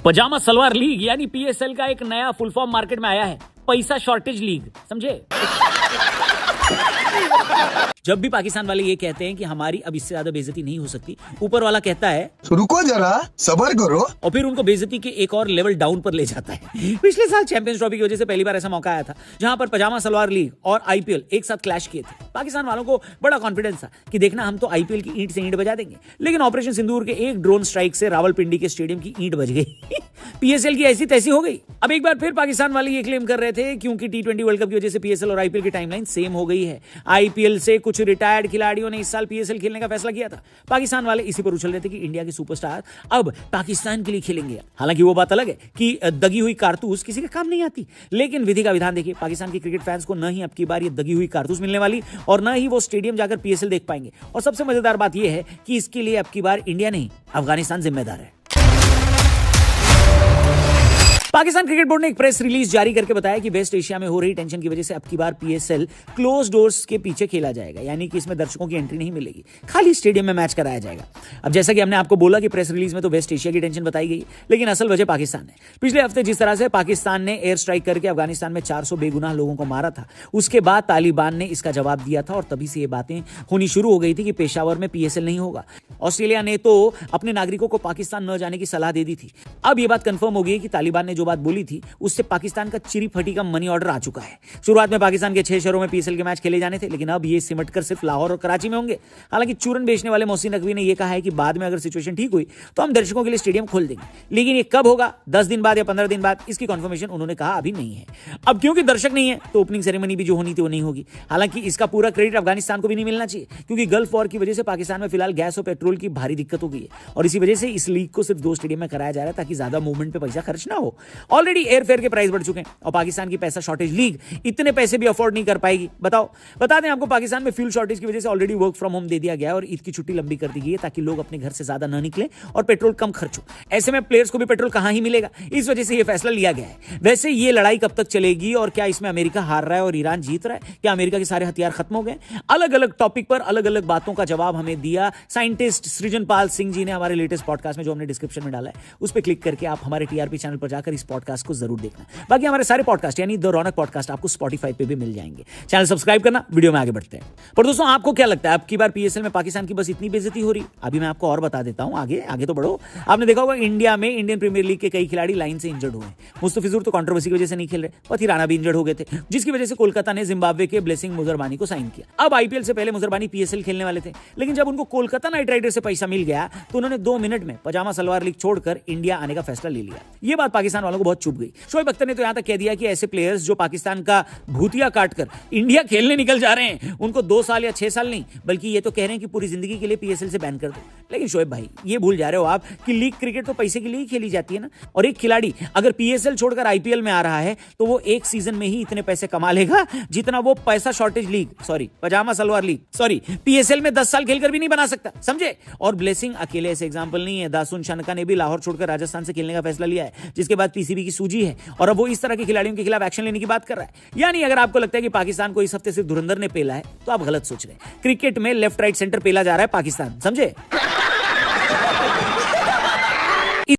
पजामा salwar league यानी PSL का एक नया फुल फॉर्म मार्केट में आया है, पैसा शॉर्टेज लीग, समझे? जब भी पाकिस्तान वाले ये कहते हैं कि हमारी अब इससे ज्यादा बेइज्जती नहीं हो सकती, ऊपर वाला कहता है रुको जरा सब्र करो, और फिर उनको बेइज्जती के एक और लेवल डाउन पर ले जाता है। पिछले साल चैंपियंस ट्रॉफी की वजह से पहली बार ऐसा मौका आया था जहां पर पजामा सलवार लीग और आईपीएल एक साथ क्लैश किए थे। पाकिस्तान वालों को बड़ा कॉन्फिडेंस था कि देखना हम तो आईपीएल की ईंट से ईंट बजा देंगे, लेकिन ऑपरेशन सिंदूर के एक ड्रोन स्ट्राइक से रावलपिंडी के स्टेडियम की ईंट बज गई। पीएसएल की ऐसी तैसी हो गई। अब एक बार फिर पाकिस्तान वाले ये क्लेम कर रहे थे क्योंकि टी20 वर्ल्ड कप की वजह से पीएसएल और आईपीएल की टाइमलाइन सेम हो गई है। आईपीएल से कुछ रिटायर्ड खिलाड़ियों ने इस साल पीएसएल खेलने का फैसला किया था। पाकिस्तान वाले इसी पर उछल रहे थे कि इंडिया के सुपरस्टार अब पाकिस्तान के लिए खेलेंगे। हालांकि वो बात अलग है कि दगी हुई कारतूस किसी का काम नहीं आती, लेकिन विधि का विधान देखिए, पाकिस्तान के क्रिकेट फैंस को न ही अब की बार ये दगी हुई कारतूस मिलने वाली और न ही वो स्टेडियम जाकर पीएसएल देख पाएंगे। और सबसे मजेदार बात यह है कि इसके लिए अब की बार इंडिया नहीं, अफगानिस्तान जिम्मेदार है। पाकिस्तान क्रिकेट बोर्ड ने एक प्रेस रिलीज जारी करके बताया कि वेस्ट एशिया में हो रही टेंशन की वजह से अब की बार पीएसएल क्लोज डोर्स के पीछे खेला जाएगा, यानी कि इसमें दर्शकों की एंट्री नहीं मिलेगी, खाली स्टेडियम में मैच कराया जाएगा। अब जैसा कि हमने आपको बोला कि प्रेस रिलीज में तो वेस्ट एशिया की टेंशन बताई गई, लेकिन असल वजह पाकिस्तान है। पिछले हफ्ते जिस तरह से पाकिस्तान ने एयर स्ट्राइक करके अफगानिस्तान में 400 बेगुनाह लोगों को मारा था, उसके बाद तालिबान ने इसका जवाब दिया था और तभी से ये बातें होनी शुरू हो गई थी कि पेशावर में पीएसएल नहीं होगा। ऑस्ट्रेलिया ने तो अपने नागरिकों को पाकिस्तान न जाने की सलाह दे दी थी। अब यह बात कंफर्म हो गई कि तालिबान ने जो बात बोली थी उससे पाकिस्तान का चिरी फटी का मनी ऑर्डर आ चुका है। शुरुआत में पाकिस्तान के 6 शहरों में पीएसएल के मैच खेले जाने थे, लेकिन अब ये सिमटकर सिर्फ लाहौर और कराची में होंगे। हालांकि चूरन बेचने वाले मोहसिन नकवी ने यह कहा है कि बाद में अगर सिचुएशन ठीक हुई तो हम दर्शकों के लिए स्टेडियम खोल देंगे, लेकिन ये कब होगा, 10 दिन बाद या 15 दिन बाद, इसकी कंफर्मेशन उन्होंने कहा अभी नहीं है। अब क्योंकि दर्शक नहीं है तो ओपनिंग सेरेमनी भी जो होनी थी वो नहीं होगी। हालांकि इसका पूरा क्रेडिट अफगानिस्तान को भी नहीं मिलना चाहिए, क्योंकि गल्फ वॉर की वजह से पाकिस्तान में फिलहाल गैस और पेट्रोल की भारी दिक्कत हो गई है और इसी वजह से इस लीग को सिर्फ 2 स्टेडियम में कराया जा रहा है ताकि ज्यादा मूवमेंट पे पैसा खर्च ना हो। ऑलरेडी एयरफेयर के प्राइस बढ़ चुके हैं और पाकिस्तान की पैसा शॉर्टेज लीग इतने पैसे भी अफोर्ड नहीं कर पाएगी। बताओ, बता दें आपको, पाकिस्तान में फ्यूल शॉर्टेज की वजह से ऑलरेडी वर्क फ्रॉम होम दे दिया गया है और ईद की छुट्टी लंबी कर दी गई है ताकि लोग अपने घर से ज्यादा न निकले और पेट्रोल कम खर्च हो। ऐसे में प्लेयर्स को भी पेट्रोल कहां ही मिलेगा, इस वजह से यह फैसला लिया गया है। वैसे ये लड़ाई कब तक चलेगी और क्या इसमें अमेरिका हार रहा है और ईरान जीत रहा है? क्या अमेरिका के सारे हथियार खत्म हो गए? अलग अलग टॉपिक पर अलग अलग बातों का जवाब हमें दिया साइंटिस्ट सृजनपाल सिंह जी ने हमारे लेटेस्ट पॉडकास्ट में, जो हमने डिस्क्रिप्शन में डाला है। उस पर क्लिक करके आप हमारे टीआरपी चैनल पर जाकर इस पॉडकास्ट को जरूर देखना। बाकी हमारे सारे पॉडकास्ट यानी द रौनक पॉडकास्ट आपको स्पॉटिफाई पे भी मिल जाएंगे। चैनल सब्सक्राइब करना। वीडियो में आगे बढ़ते हैं। पर दोस्तों, आपको क्या लगता है अब की बार पीएसएल में पाकिस्तान की बस इतनी बेइज्जती हो रही? अभी मैं आपको और बता देता हूं, आगे तो बढ़ो। आपने देखा होगा इंडिया में इंडियन प्रीमियर लीग के कई खिलाड़ी लाइन से इंजर्ड हुए। मुस्तफिजुर तो कंट्रोवर्सी की वजह से नहीं खेल रहे, पथिराना भी इंजर्ड हो गए थे, जिसकी वजह से कोलकाता ने जिम्बाब्वे के ब्लेसिंग मुजरबानी को साइन किया। अब आईपीएल से पहले मुजरबानी पीएसएल खेलने वाले थे, लेकिन जब उनको कोलकाता नाइट राइडर से पैसा मिल गया तो उन्होंने 2 मिनट में पजामा सलवार लीग छोड़कर इंडिया आने का फैसला ले लिया। यह बात पाकिस्तान वालों को बहुत चुभ गई। शोएब अख्तर ने तो यहां तक कह दिया कि ऐसे प्लेयर्स जो पाकिस्तान का भूतिया काटकर इंडिया खेलने निकल जा रहे हैं, उनको 2 साल या 6 साल नहीं, बल्कि ये तो कह रहे हैं कि पूरी जिंदगी के लिए पीएसएल से बैन कर दो। लेकिन शोएब भाई, ये भूल जा रहे हो आप कि लीग क्रिकेट तो पैसे के लिए ही खेली जाती है ना। और एक खिलाड़ी अगर पीएसएल छोड़कर आईपीएल में आ रहा है तो वो एक सीजन में ही इतने पैसे कमा लेगा जितना वो पैसा शॉर्टेज लीग, पजामा सलवार लीग, पीएसएल में 10 साल खेलकर भी नहीं बना सकता, समझे? और ब्लेसिंग अकेले ऐसे एग्जांपल नहीं है। दासुन शनका ने भी लाहौर छोड़कर राजस्थान से खेलने का फैसला लिया है, जिसके बाद पीसीबी की सूजी है और अब वो इस तरह के खिलाड़ियों के खिलाफ एक्शन लेने की बात कर रहा है। यानी अगर आपको लगता है कि पाकिस्तान को इस हफ्ते सिर्फ धुरंधर ने पेला है तो आप गलत सोच रहे हैं। क्रिकेट में लेफ्ट राइट सेंटर पेला जा रहा है पाकिस्तान, समझे?